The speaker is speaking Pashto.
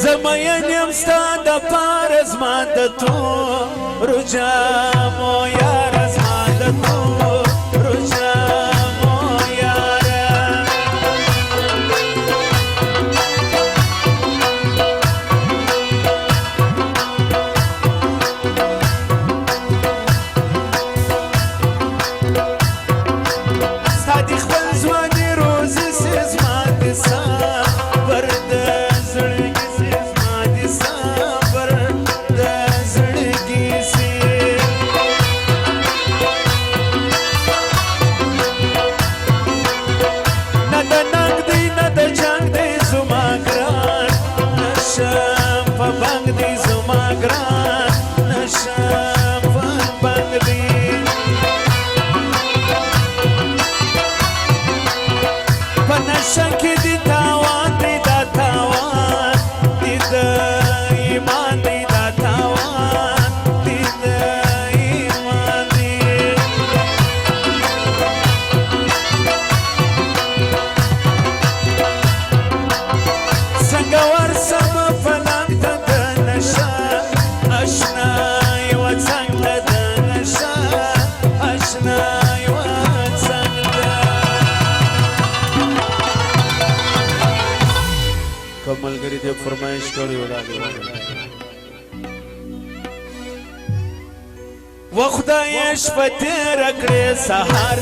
زمین یم ستا د پاره زما د تورو جامو یاره زما د تورو جامو یاره ستا د خپل ځواني روزي سي زما د صبر د زړګي سي زما د صبر د زړګي سي نه د ننګ دی نه د جنګ دی زما ګران نشم په بنګ دی زما ګران نشم په بنګ دی په نشه کې دی تاوان دی دا تاوان دی د ایمان دی دا تاوان دی د ایمان دی څنګه ورسم فلنګ ته د نشه اشنا یوه څنګ ته د نشه اشنا یوه څنګ ته که ملګري دې فرمایش کړی و و خدای شپه تېره کړې سهار